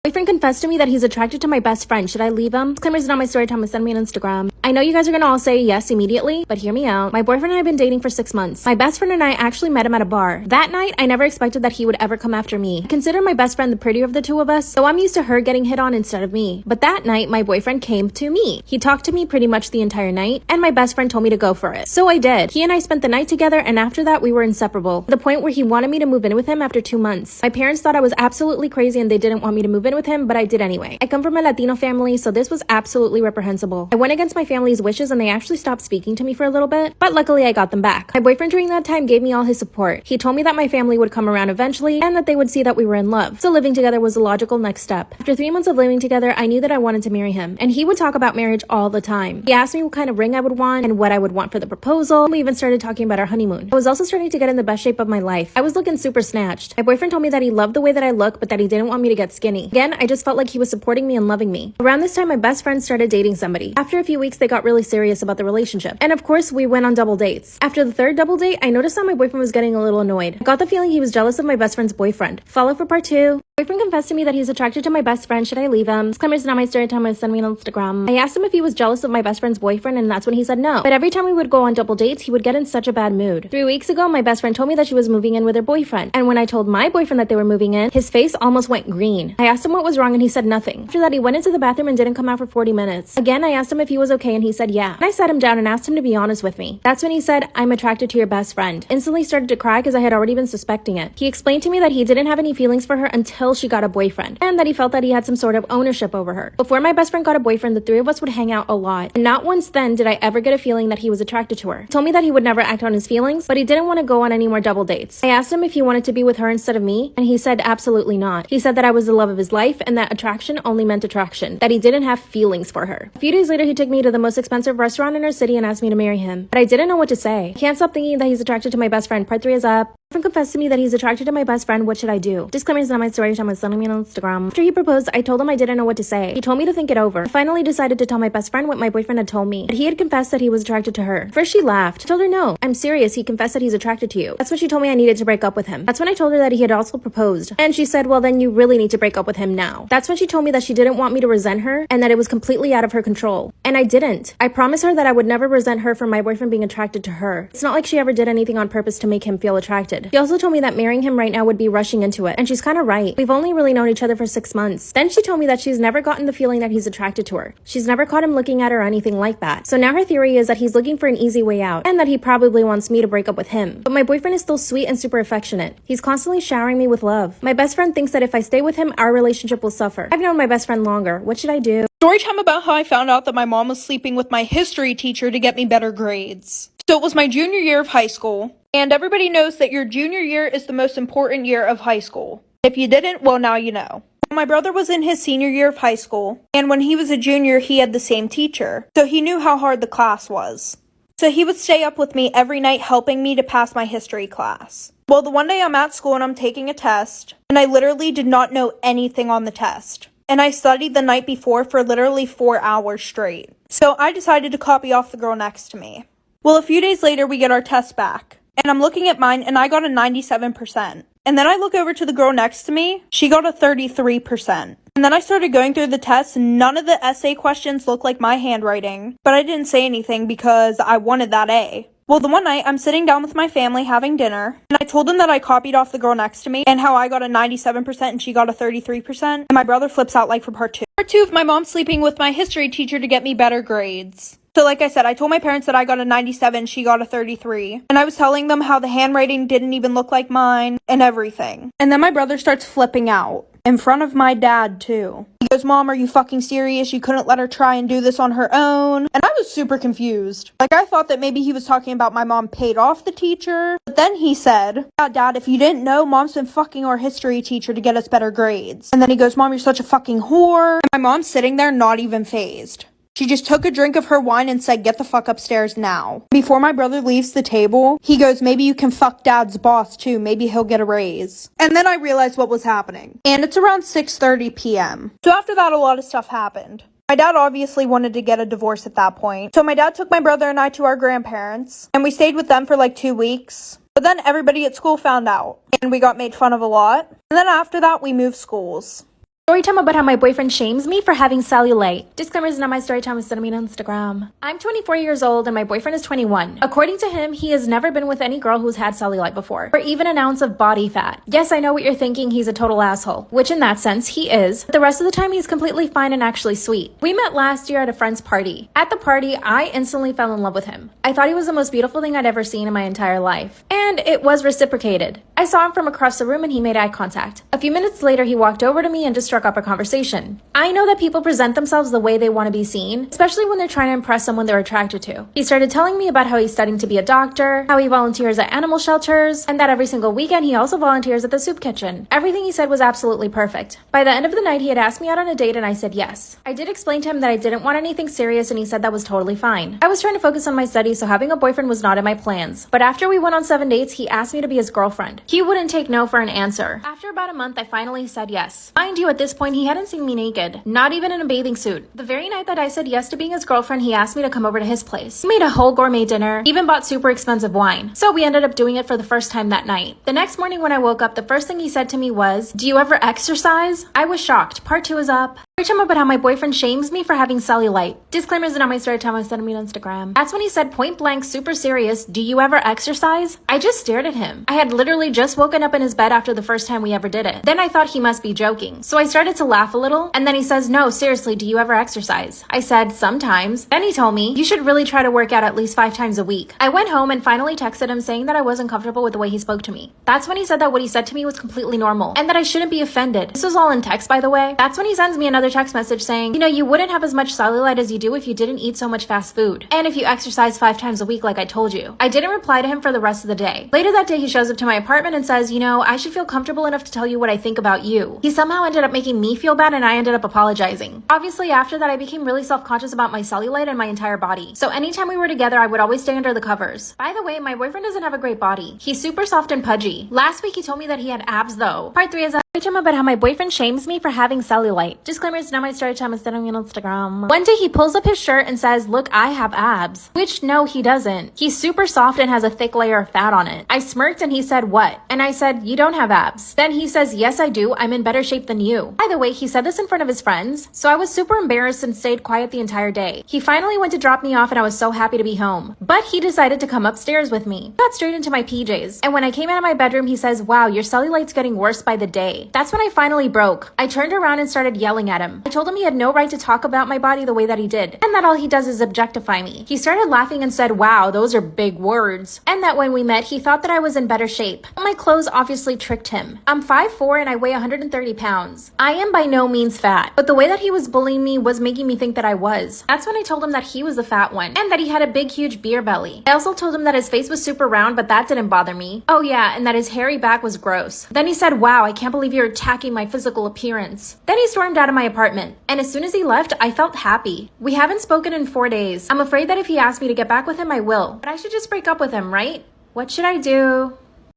Boyfriend confessed to me that he's attracted to my best friend. Should I leave him? Disclaimer is not my Storytime. Send me on Instagram. I know you guys are gonna all say yes immediately, but hear me out. My boyfriend and I have been dating for 6 months. My best friend and I actually met him at a bar. That night, I never expected that he would ever come after me. I consider my best friend the prettier of the two of us, so I'm used to her getting hit on instead of me. But that night, my boyfriend came to me. He talked to me pretty much the entire night, and my best friend told me to go for it. So I did. He and I spent the night together, and after that, we were inseparable. To the point where he wanted me to move in with him after 2 months. My parents thought I was absolutely crazy and they didn't want me to move in with him, but I did anyway. I come from a Latino family, so this was absolutely reprehensible. I went against my family's wishes and they actually stopped speaking to me for a little bit, but luckily I got them back. My boyfriend during that time gave me all his support. He told me that my family would come around eventually and that they would see that we were in love. So living together was the logical next step. After 3 months of living together, I knew that I wanted to marry him, and he would talk about marriage all the time. He asked me what kind of ring I would want and what I would want for the proposal. We even started talking about our honeymoon. I was also starting to get in the best shape of my life. I was looking super snatched. My boyfriend told me that he loved the way that I look, but that he didn't want me to get skinny. Again, I just felt like he was supporting me and loving me. Around this time, my best friend started dating somebody. After a few weeks, they got really serious about the relationship. And of course, we went on double dates. After the third double date, I noticed that my boyfriend was getting a little annoyed. I got the feeling he was jealous of my best friend's boyfriend. Follow for part 2. Boyfriend confessed to me that he's attracted to my best friend. Should I leave him? Disclaimer is not my Storytime. Send me on Instagram. I asked him if he was jealous of my best friend's boyfriend, and that's when he said no. But every time we would go on double dates, he would get in such a bad mood. 3 weeks ago, my best friend told me that she was moving in with her boyfriend. And when I told my boyfriend that they were moving in, his face almost went green. I asked him what was wrong and he said nothing. After that, he went into the bathroom and didn't come out for 40 minutes. Again, I asked him if he was okay and he said yeah. And I sat him down and asked him to be honest with me. That's when he said, I'm attracted to your best friend. Instantly started to cry because I had already been suspecting it. He explained to me that he didn't have any feelings for her until she got a boyfriend, and that he felt that he had some sort of ownership over her. Before my best friend got a boyfriend, the three of us would hang out a lot. And not once then did I ever get a feeling that he was attracted to her. He told me that he would never act on his feelings, but he didn't want to go on any more double dates. I asked him if he wanted to be with her instead of me, and he said absolutely not. He said that I was the love of his life and that attraction only meant attraction, that he didn't have feelings for her. A few days later, he took me to the most expensive restaurant in our city and asked me to marry him. But I didn't know what to say. I can't stop thinking that he's attracted to my best friend. Part 3 is up. Boyfriend confessed to me that he's attracted to my best friend. What should I do? Disclaimer is not my story. I'm sending me on Instagram. After he proposed, I told him I didn't know what to say. He told me to think it over. I finally decided to tell my best friend what my boyfriend had told me. But he had confessed that he was attracted to her. First she laughed. I told her no. I'm serious. He confessed that he's attracted to you. That's when she told me I needed to break up with him. That's when I told her that he had also proposed. And she said, well then you really need to break up with him now. That's when she told me that she didn't want me to resent her and that it was completely out of her control. And I didn't. I promised her that I would never resent her for my boyfriend being attracted to her. It's not like she ever did anything on purpose to make him feel attracted. She also told me that marrying him right now would be rushing into it, and she's kind of right. We've only really known each other for 6 months. Then she told me that she's never gotten the feeling that he's attracted to her. She's never caught him looking at her or anything like that. So now her theory is that he's looking for an easy way out, and that he probably wants me to break up with him. But my boyfriend is still sweet and super affectionate. He's constantly showering me with love. My best friend thinks that if I stay with him, our relationship will suffer. I've known my best friend longer. What should I do? Story time about how I found out that my mom was sleeping with my history teacher to get me better grades. So it was my junior year of high school, and everybody knows that your junior year is the most important year of high school. If you didn't, well now you know. My brother was in his senior year of high school, and when he was a junior, he had the same teacher, so he knew how hard the class was. So he would stay up with me every night helping me to pass my history class. Well, the one day I'm at school and I'm taking a test, and I literally did not know anything on the test. And I studied the night before for literally 4 hours straight. So I decided to copy off the girl next to me. Well, a few days later, we get our test back. And I'm looking at mine, and I got a 97%. And then I look over to the girl next to me. She got a 33%. And then I started going through the test, and none of the essay questions looked like my handwriting. But I didn't say anything because I wanted that A. Well, the one night, I'm sitting down with my family having dinner, and I told them that I copied off the girl next to me, and how I got a 97% and she got a 33%, and my brother flips out like for part 2. Part 2 of my mom sleeping with my history teacher to get me better grades. So like I said, I told my parents that I got a 97, she got a 33. And I was telling them how the handwriting didn't even look like mine and everything. And then my brother starts flipping out. In front of my dad, too. He goes, Mom, are you fucking serious? You couldn't let her try and do this on her own? And I was super confused. Like, I thought that maybe he was talking about my mom paid off the teacher. But then he said, yeah, Dad, if you didn't know, Mom's been fucking our history teacher to get us better grades. And then he goes, Mom, you're such a fucking whore. And my mom's sitting there not even fazed. She just took a drink of her wine and said, get the fuck upstairs now. Before my brother leaves the table, he goes, maybe you can fuck Dad's boss too. Maybe he'll get a raise. And then I realized what was happening. And it's around 6:30 p.m. So after that, a lot of stuff happened. My dad obviously wanted to get a divorce at that point. So my dad took my brother and I to our grandparents. And we stayed with them for like 2 weeks. But then everybody at school found out. And we got made fun of a lot. And then after that, we moved schools. Story time about how my boyfriend shames me for having cellulite. Disclaimer is not my story time, send me on Instagram. I'm 24 years old and my boyfriend is 21. According to him, he has never been with any girl who's had cellulite before, or even an ounce of body fat. Yes, I know what you're thinking, he's a total asshole, which in that sense, he is. But the rest of the time, he's completely fine and actually sweet. We met last year at a friend's party. At the party, I instantly fell in love with him. I thought he was the most beautiful thing I'd ever seen in my entire life. And it was reciprocated. I saw him from across the room and he made eye contact. A few minutes later, he walked over to me and just struck up a conversation. I know that people present themselves the way they want to be seen, especially when they're trying to impress someone they're attracted to. He started telling me about how he's studying to be a doctor, how he volunteers at animal shelters, and that every single weekend he also volunteers at the soup kitchen. Everything he said was absolutely perfect. By the end of the night, he had asked me out on a date and I said yes. I did explain to him that I didn't want anything serious and he said that was totally fine. I was trying to focus on my studies, so having a boyfriend was not in my plans. But after we went on 7 dates, he asked me to be his girlfriend. He wouldn't take no for an answer. After about a month, I finally said yes. Mind you, at this point, he hadn't seen me naked, not even in a bathing suit. The very night that I said yes to being his girlfriend, he asked me to come over to his place. He made a whole gourmet dinner, even bought super expensive wine. So we ended up doing it for the first time that night. The next morning when I woke up, the first thing he said to me was, "Do you ever exercise?" I was shocked. Part 2 is up. Story time about how my boyfriend shames me for having cellulite. Disclaimers are not my story time, I sent me on Instagram. That's when he said point blank, super serious, "Do you ever exercise?" I just stared at him. I had literally just woken up in his bed after the first time we ever did it. Then I thought he must be joking. So I started to laugh a little, and then he says, "No, seriously, do you ever exercise?" I said, "Sometimes." Then he told me, "You should really try to work out at least 5 times a week." I went home and finally texted him saying that I wasn't comfortable with the way he spoke to me. That's when he said that what he said to me was completely normal, and that I shouldn't be offended. This was all in text, by the way. That's when he sends me another text message saying, "You know, you wouldn't have as much cellulite as you do if you didn't eat so much fast food. And if you exercise 5 times a week like I told you." I didn't reply to him for the rest of the day. Later that day, he shows up to my apartment and says, "You know, I should feel comfortable enough to tell you what I think about you." He somehow ended up making me feel bad and I ended up apologizing. Obviously, after that, I became really self-conscious about my cellulite and my entire body. So anytime we were together, I would always stay under the covers. By the way, my boyfriend doesn't have a great body. He's super soft and pudgy. Last week, he told me that he had abs though. Part 3 is story time about how my boyfriend shames me for having cellulite. Disclaimer, it's not my story time, it's sending me on Instagram. One day he pulls up his shirt and says, "Look, I have abs." Which, no, he doesn't. He's super soft and has a thick layer of fat on it. I smirked and he said, "What?" And I said, "You don't have abs." Then he says, "Yes, I do. I'm in better shape than you." By the way, he said this in front of his friends, so I was super embarrassed and stayed quiet the entire day. He finally went to drop me off and I was so happy to be home. But he decided to come upstairs with me. Got straight into my PJs. And when I came out of my bedroom, he says, "Wow, your cellulite's getting worse by the day." That's when I finally broke. I turned around and started yelling at him. I told him he had no right to talk about my body the way that he did, and that all he does is objectify me. He started laughing and said, "Wow, those are big words." And that when we met, he thought that I was in better shape. My clothes obviously tricked him. I'm 5'4" and I weigh 130 pounds. I am by no means fat, but the way that he was bullying me was making me think that I was. That's when I told him that he was the fat one, and that he had a big, huge beer belly. I also told him that his face was super round, but that didn't bother me. Oh yeah, and that his hairy back was gross. Then he said, "Wow, I can't believe you're attacking my physical appearance." Then he stormed out of my apartment, and as soon as he left, I felt happy. We haven't spoken in 4 days. I'm afraid that if he asks me to get back with him, I will. But I should just break up with him, right? What should I do?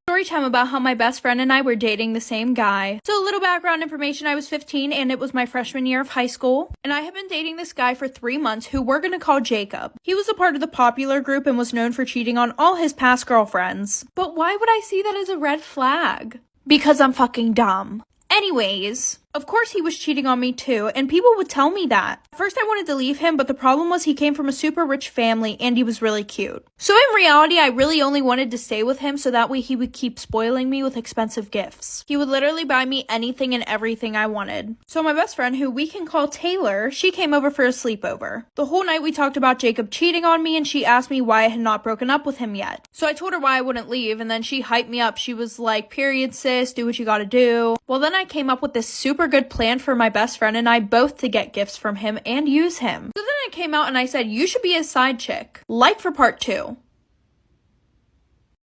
Story time about how my best friend and I were dating the same guy. So a little background information, I was 15 and it was my freshman year of high school. And I had been dating this guy for 3 months who we're gonna call Jacob. He was a part of the popular group and was known for cheating on all his past girlfriends. But why would I see that as a red flag? Because I'm fucking dumb. Anyways, of course he was cheating on me too, and people would tell me that. At first I wanted to leave him, but the problem was he came from a super rich family and he was really cute. So in reality, I really only wanted to stay with him so that way he would keep spoiling me with expensive gifts. He would literally buy me anything and everything I wanted. So my best friend, who we can call Taylor, she came over for a sleepover. The whole night we talked about Jacob cheating on me and she asked me why I had not broken up with him yet. So I told her why I wouldn't leave and then she hyped me up. She was like, "Period, sis, do what you gotta do." Well, then I came up with this super good plan for my best friend and I both to get gifts from him and use him. So then I came out and I said, "You should be his side chick." Like for part 2.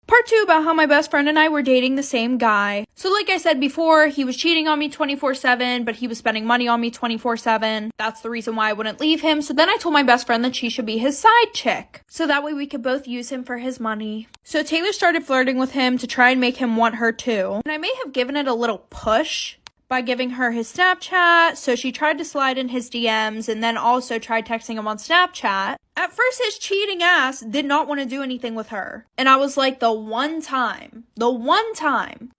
Part 2 about how my best friend and I were dating the same guy. So like I said before, he was cheating on me 24/7, but he was spending money on me 24/7. That's the reason why I wouldn't leave him. So then I told my best friend that she should be his side chick. So that way we could both use him for his money. So Taylor started flirting with him to try and make him want her too. And I may have given it a little push by giving her his Snapchat, so she tried to slide in his DMs and then also tried texting him on Snapchat. At first, his cheating ass did not want to do anything with her. And I was like, the one time.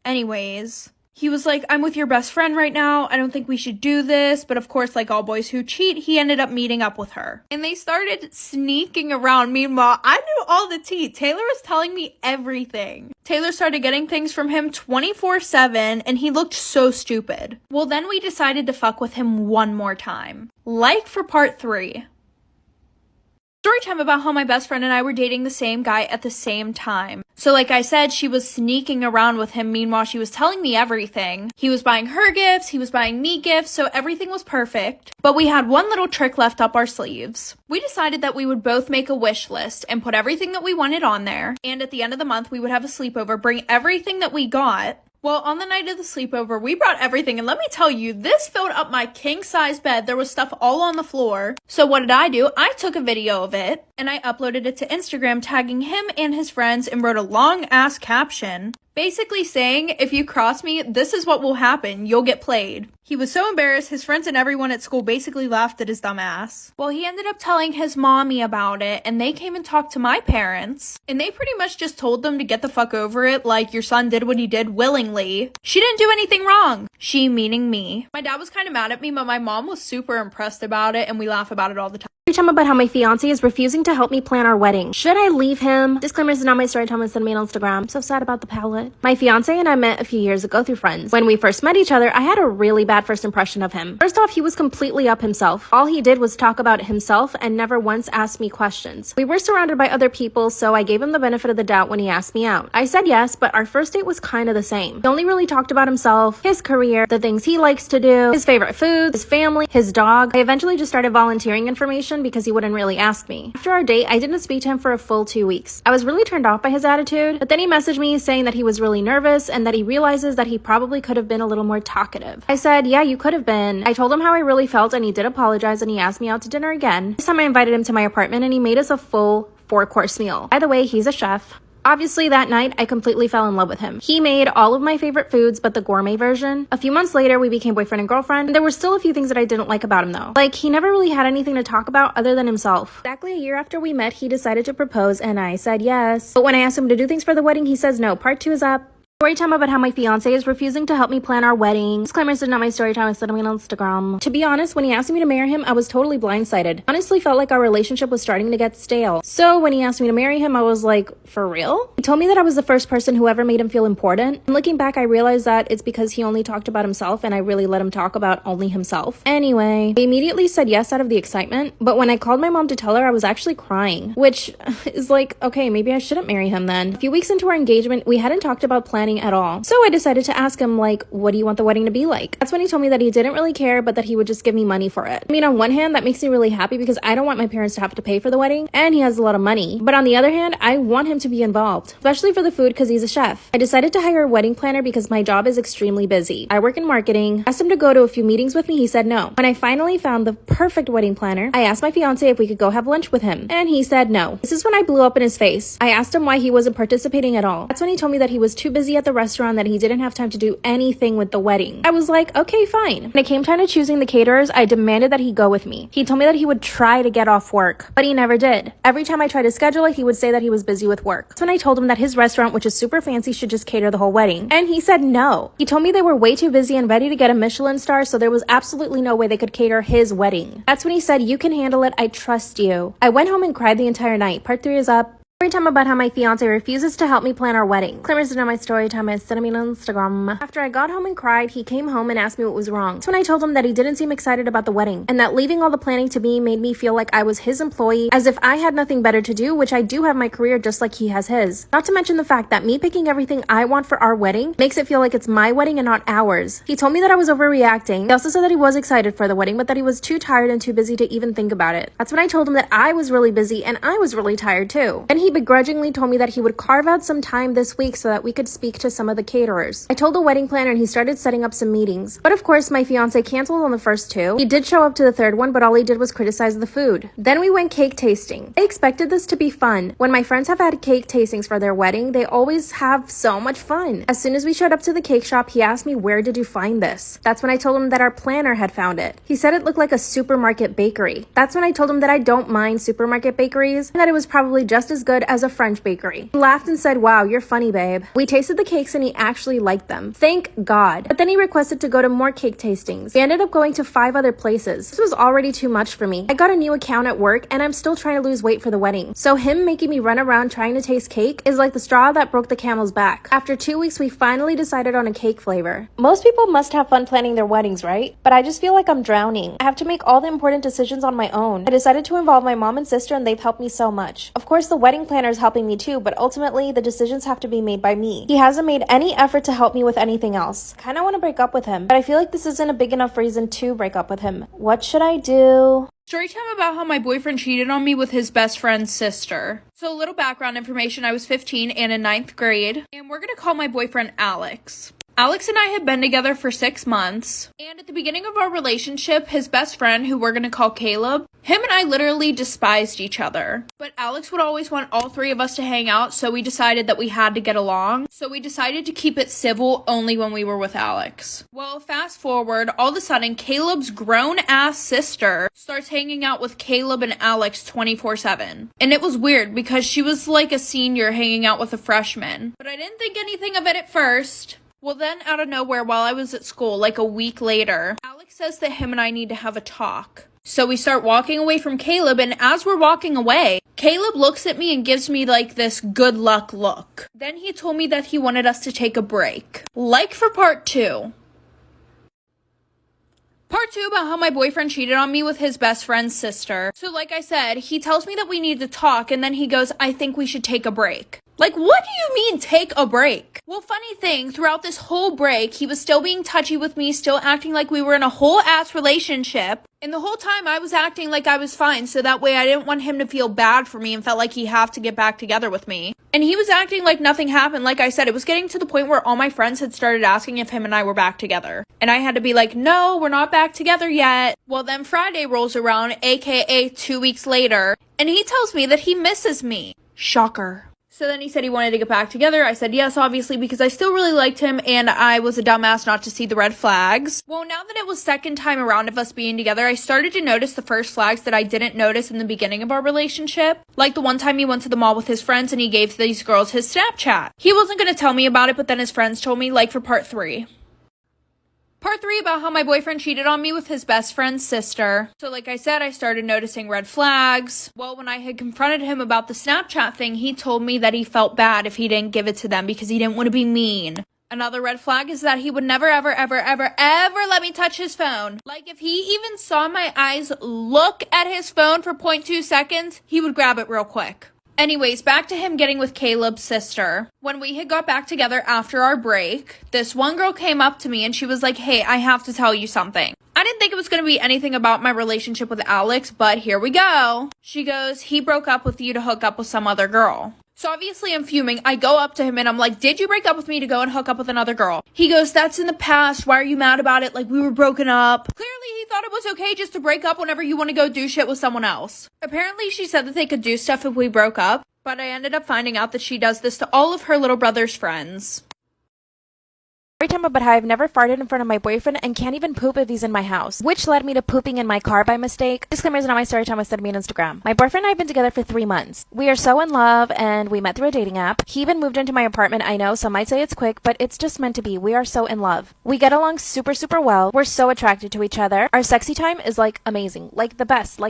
Anyways, He was like, I'm with your best friend right now. I don't think we should do this. But of course, like all boys who cheat, he ended up meeting up with her. And they started sneaking around. Meanwhile, I knew all the tea. Taylor was telling me everything. Taylor started getting things from him 24/7 and he looked so stupid. Well, then we decided to fuck with him one more time. Like for part 3. Story time about how my best friend and I were dating the same guy at the same time. So like I said, she was sneaking around with him. Meanwhile, she was telling me everything. He was buying her gifts, he was buying me gifts, so everything was perfect. But we had one little trick left up our sleeves. We decided that we would both make a wish list and put everything that we wanted on there. And at the end of the month, we would have a sleepover, bring everything that we got. Well, on the night of the sleepover, we brought everything, and let me tell you, this filled up my king-size bed. There was stuff all on the floor. So what did I do? I took a video of it, and I uploaded it to Instagram, tagging him and his friends, and wrote a long-ass caption, basically saying, if you cross me, this is what will happen. You'll get played. He was so embarrassed, his friends and everyone at school basically laughed at his dumb ass. Well, he ended up telling his mommy about it, and they came and talked to my parents, and they pretty much just told them to get the fuck over it, like your son did what he did willingly. She didn't do anything wrong. She meaning me. My dad was kind of mad at me, but my mom was super impressed about it, and we laugh about it all the time. Storytime about how my fiance is refusing to help me plan our wedding. Should I leave him? Disclaimer, this is not my storytime, and send me on Instagram. I'm so sad about the palette. My fiance and I met a few years ago through friends. When we first met each other, I had a really bad first impression of him. First off, he was completely up himself. All he did was talk about himself and never once asked me questions. We were surrounded by other people, so I gave him the benefit of the doubt when he asked me out. I said yes, but our first date was kind of the same. He only really talked about himself, his career, the things he likes to do, his favorite foods, his family, his dog. I eventually just started volunteering information because he wouldn't really ask me. After our date, I didn't speak to him for a full 2 weeks. I was really turned off by his attitude, but then he messaged me saying that he was really nervous and that he realizes that he probably could have been a little more talkative. I said, yeah, you could have been. I told him how I really felt and he did apologize and he asked me out to dinner again. This time I invited him to my apartment and he made us a full 4-course meal. By the way, he's a chef. Obviously, that night, I completely fell in love with him. He made all of my favorite foods, but the gourmet version. A few months later, we became boyfriend and girlfriend. There were still a few things that I didn't like about him, though. Like, he never really had anything to talk about other than himself. Exactly a year after we met, he decided to propose, and I said yes. But when I asked him to do things for the wedding, he says no. Part 2 is up. Story time about how my fiance is refusing to help me plan our wedding. Disclaimer, this is not my story time, it's me on Instagram. To be honest, when he asked me to marry him, I was totally blindsided. Honestly felt like our relationship was starting to get stale. So when he asked me to marry him, I was like, for real? He told me that I was the first person who ever made him feel important. And looking back, I realized that it's because he only talked about himself and I really let him talk about only himself. Anyway, I immediately said yes out of the excitement, but when I called my mom to tell her, I was actually crying, which is like, okay, maybe I shouldn't marry him then. A few weeks into our engagement, we hadn't talked about planning at all. So I decided to ask him, like, what do you want the wedding to be like? That's when he told me that he didn't really care, but that he would just give me money for it. I mean, on one hand, that makes me really happy because I don't want my parents to have to pay for the wedding, and he has a lot of money. But on the other hand, I want him to be involved, especially for the food because he's a chef. I decided to hire a wedding planner because my job is extremely busy. I work in marketing. I asked him to go to a few meetings with me. He said no. When I finally found the perfect wedding planner, I asked my fiance if we could go have lunch with him, and he said no. This is when I blew up in his face. I asked him why he wasn't participating at all. That's when he told me that he was too busy at the restaurant, that he didn't have time to do anything with the wedding. I was like, okay, fine. When it came time to choosing the caterers, I demanded that he go with me. He told me that he would try to get off work, but he never did. Every time I tried to schedule it, he would say that he was busy with work. That's when I told him that his restaurant, which is super fancy, should just cater the whole wedding. And he said no. He told me they were way too busy and ready to get a Michelin star, so there was absolutely no way they could cater his wedding. That's when he said, you can handle it. I trust you. I went home and cried the entire night. Part 3 is up. Story time about how my fiance refuses to help me plan our wedding. Disclaimer, to know my story time, I sent me on Instagram. After I got home and cried, he came home and asked me what was wrong. That's when I told him that he didn't seem excited about the wedding, and that leaving all the planning to me made me feel like I was his employee, as if I had nothing better to do, which I do have my career just like he has his. Not to mention the fact that me picking everything I want for our wedding makes it feel like it's my wedding and not ours. He told me that I was overreacting. He also said that he was excited for the wedding, but that he was too tired and too busy to even think about it. That's when I told him that I was really busy and I was really tired too. And he begrudgingly told me that he would carve out some time this week so that we could speak to some of the caterers. I told the wedding planner and he started setting up some meetings. But of course, my fiance canceled on the first 2. He did show up to the 3rd one, but all he did was criticize the food. Then we went cake tasting. I expected this to be fun. When my friends have had cake tastings for their wedding, they always have so much fun. As soon as we showed up to the cake shop, he asked me, where did you find this? That's when I told him that our planner had found it. He said it looked like a supermarket bakery. That's when I told him that I don't mind supermarket bakeries and that it was probably just as good, good as a French bakery. He laughed and said, wow, you're funny, babe. We tasted the cakes and he actually liked them. Thank God. But then he requested to go to more cake tastings. We ended up going to 5 other places. This was already too much for me. I got a new account at work and I'm still trying to lose weight for the wedding. So him making me run around trying to taste cake is like the straw that broke the camel's back. After 2 weeks, we finally decided on a cake flavor. Most people must have fun planning their weddings, right? But I just feel like I'm drowning. I have to make all the important decisions on my own. I decided to involve my mom and sister and they've helped me so much. Of course, the wedding planner is helping me too, but ultimately the decisions have to be made by me. He hasn't made any effort to help me with anything else. I kinda wanna break up with him, but I feel like this isn't a big enough reason to break up with him. What should I do? Storytime about how my boyfriend cheated on me with his best friend's sister. So a little background information, I was 15 and in 9th grade, and we're gonna call my boyfriend Alex. Alex and I had been together for 6 months, and at the beginning of our relationship, his best friend, who we're gonna call Caleb, him and I literally despised each other. But Alex would always want all 3 of us to hang out, so we decided that we had to get along. So we decided to keep it civil only when we were with Alex. Well, fast forward, all of a sudden, Caleb's grown-ass sister starts hanging out with Caleb and Alex 24/7. And it was weird because she was like a senior hanging out with a freshman. But I didn't think anything of it at first. Well, then out of nowhere, while I was at school, like a week later, Alex says that him and I need to have a talk. So we start walking away from Caleb, and as we're walking away, Caleb looks at me and gives me like this good luck look. Then he told me that he wanted us to take a break. Like for part 2. Part 2 about how my boyfriend cheated on me with his best friend's sister. So like I said, he tells me that we need to talk, and then he goes, I think we should take a break. Like, what do you mean, take a break? Well, funny thing, throughout this whole break, he was still being touchy with me, still acting like we were in a whole-ass relationship. And the whole time, I was acting like I was fine, so that way I didn't want him to feel bad for me and felt like he had to get back together with me. And he was acting like nothing happened. Like I said, it was getting to the point where all my friends had started asking if him and I were back together. And I had to be like, no, we're not back together yet. Well, then Friday rolls around, aka 2 weeks later, and he tells me that he misses me. Shocker. So then he said he wanted to get back together. I said yes, obviously, because I still really liked him and I was a dumbass not to see the red flags. Well, now that it was second time around of us being together, I started to notice the first flags that I didn't notice in the beginning of our relationship. Like the one time he went to the mall with his friends and he gave these girls his Snapchat. He wasn't going to tell me about it, but then his friends told me, like for part 3. Part 3 about how my boyfriend cheated on me with his best friend's sister. So like I said, I started noticing red flags. Well, when I had confronted him about the Snapchat thing, he told me that he felt bad if he didn't give it to them because he didn't want to be mean. Another red flag is that he would never, ever, ever, ever, ever let me touch his phone. Like if he even saw my eyes look at his phone for 0.2 seconds, he would grab it real quick. Anyways, back to him getting with Caleb's sister. When we had got back together after our break, this one girl came up to me and she was like, hey, I have to tell you something. I didn't think it was going to be anything about my relationship with Alex, but here we go. She goes, he broke up with you to hook up with some other girl. So obviously I'm fuming. I go up to him and I'm like, did you break up with me to go and hook up with another girl? He goes, that's in the past. Why are you mad about it? Like we were broken up. Clearly he thought it was okay just to break up whenever you want to go do shit with someone else. Apparently she said that they could do stuff if we broke up, but I ended up finding out that she does this to all of her little brother's friends. Storytime about how I've never farted in front of my boyfriend and can't even poop if he's in my house, which led me to pooping in my car by mistake. Disclaimer is not my storytime, was sent me on Instagram. My boyfriend and I have been together for 3 months. We are so in love and we met through a dating app. He even moved into my apartment. I know some might say it's quick, but it's just meant to be. We are so in love. We get along super, super well. We're so attracted to each other. Our sexy time is like amazing, like the best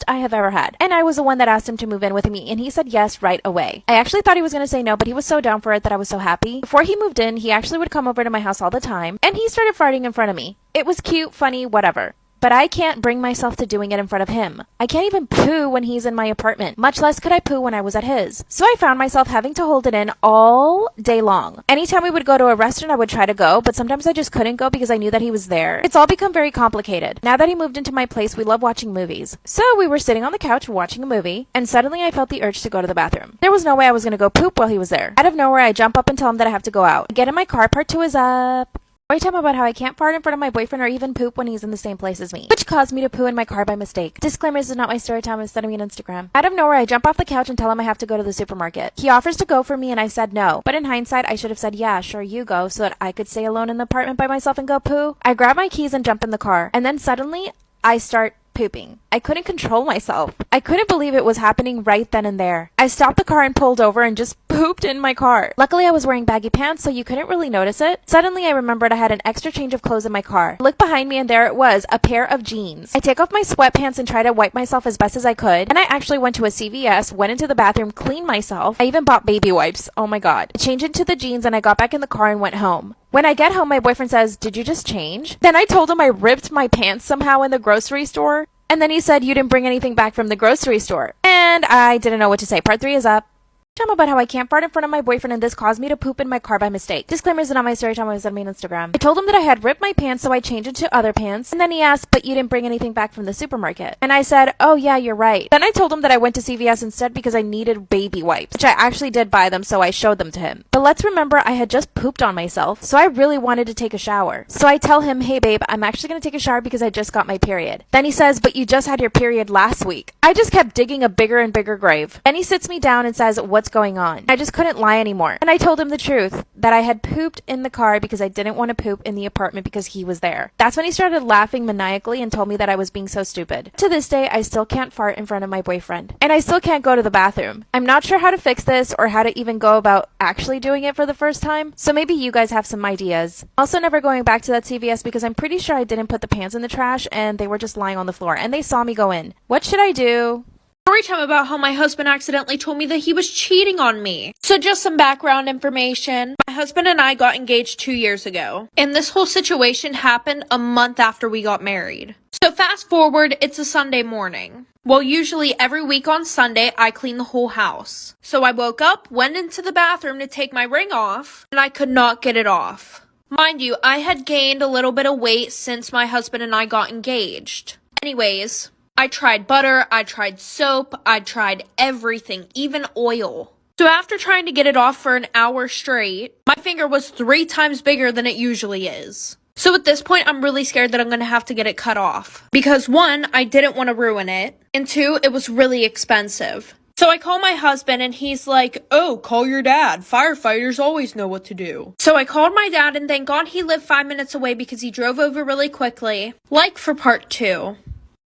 I have ever had. And I was the one that asked him to move in with me and he said yes right away. I actually thought he was going to say no, but he was so down for it that I was so happy. Before he moved in, he actually would come over to my house all the time. And he started farting in front of me. It was cute, funny, whatever. But I can't bring myself to doing it in front of him. I can't even poo when he's in my apartment, much less could I poo when I was at his. So I found myself having to hold it in all day long. Anytime we would go to a restaurant, I would try to go, but sometimes I just couldn't go because I knew that he was there. It's all become very complicated. Now that he moved into my place, we love watching movies. So we were sitting on the couch watching a movie, and suddenly I felt the urge to go to the bathroom. There was no way I was going to go poop while he was there. Out of nowhere, I jump up and tell him that I have to go out. I get in my car, part 2 is up. Storytime about how I can't fart in front of my boyfriend or even poop when he's in the same place as me, which caused me to poo in my car by mistake. Disclaimer, this is not my storytime, it's sending me on Instagram. Out of nowhere, I jump off the couch and tell him I have to go to the supermarket. He offers to go for me and I said no, but in hindsight, I should have said yeah, sure, you go, so that I could stay alone in the apartment by myself and go poo. I grab my keys and jump in the car, and then suddenly, I start pooping. I couldn't control myself. I couldn't believe it was happening right then and there. I stopped the car and pulled over and just pooped in my car. Luckily, I was wearing baggy pants, so you couldn't really notice it. Suddenly, I remembered I had an extra change of clothes in my car. I looked behind me and there it was, a pair of jeans. I take off my sweatpants and try to wipe myself as best as I could. And I actually went to a CVS, went into the bathroom, cleaned myself. I even bought baby wipes. Oh my god. I changed into the jeans and I got back in the car and went home. When I get home, my boyfriend says, "Did you just change?" Then I told him I ripped my pants somehow in the grocery store. And then he said, "You didn't bring anything back from the grocery store." And I didn't know what to say. Part 3 is up. Tell me about how I can't fart in front of my boyfriend and this caused me to poop in my car by mistake. Disclaimers are not my story time. I was on my Instagram. I told him that I had ripped my pants, so I changed into other pants. And then he asked, "But you didn't bring anything back from the supermarket." And I said, "Oh yeah, you're right." Then I told him that I went to CVS instead because I needed baby wipes, which I actually did buy them, so I showed them to him. But let's remember I had just pooped on myself, so I really wanted to take a shower. So I tell him, "Hey babe, I'm actually gonna take a shower because I just got my period." Then he says, "But you just had your period last week." I just kept digging a bigger and bigger grave. Then he sits me down and says, "What's going on?" I just couldn't lie anymore. And I told him the truth, that I had pooped in the car because I didn't want to poop in the apartment because he was there. That's when he started laughing maniacally and told me that I was being so stupid. To this day, I still can't fart in front of my boyfriend. And I still can't go to the bathroom. I'm not sure how to fix this or how to even go about actually doing it for the first time. So maybe you guys have some ideas. Also, never going back to that CVS because I'm pretty sure I didn't put the pants in the trash and they were just lying on the floor and they saw me go in. What should I do? Story time about how my husband accidentally told me that he was cheating on me. So just some background information. My husband and I got engaged 2 years ago. And this whole situation happened a month after we got married. So fast forward, it's a Sunday morning. Well, usually every week on Sunday, I clean the whole house. So I woke up, went into the bathroom to take my ring off, and I could not get it off. Mind you, I had gained a little bit of weight since my husband and I got engaged. Anyways, I tried butter, I tried soap, I tried everything, even oil. So after trying to get it off for an hour straight, my finger was 3 times bigger than it usually is. So at this point, I'm really scared that I'm going to have to get it cut off. Because 1, I didn't want to ruin it, and 2, it was really expensive. So I call my husband and he's like, "Oh, call your dad. Firefighters always know what to do." So I called my dad and thank God he lived 5 minutes away because he drove over really quickly. Like for part 2.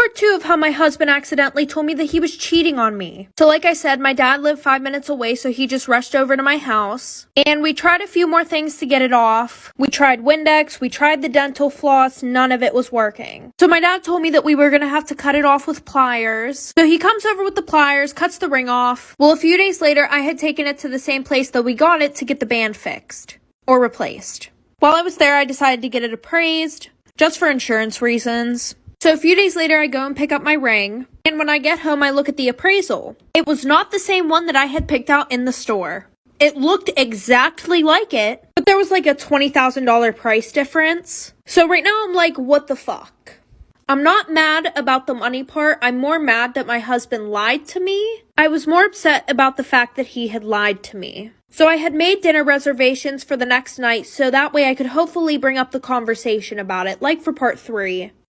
Part 2 of how my husband accidentally told me that he was cheating on me. So like I said, my dad lived 5 minutes away, so he just rushed over to my house. And we tried a few more things to get it off. We tried Windex, we tried the dental floss, none of it was working. So my dad told me that we were going to have to cut it off with pliers. So he comes over with the pliers, cuts the ring off. Well, a few days later, I had taken it to the same place that we got it to get the band fixed. Or replaced. While I was there, I decided to get it appraised. Just for insurance reasons. So a few days later, I go and pick up my ring, and when I get home, I look at the appraisal. It was not the same one that I had picked out in the store. It looked exactly like it, but there was like a $20,000 price difference. So right now, I'm like, what the fuck? I'm not mad about the money part. I'm more mad that my husband lied to me. I was more upset about the fact that he had lied to me. So I had made dinner reservations for the next night so that way I could hopefully bring up the conversation about it, like for part 3.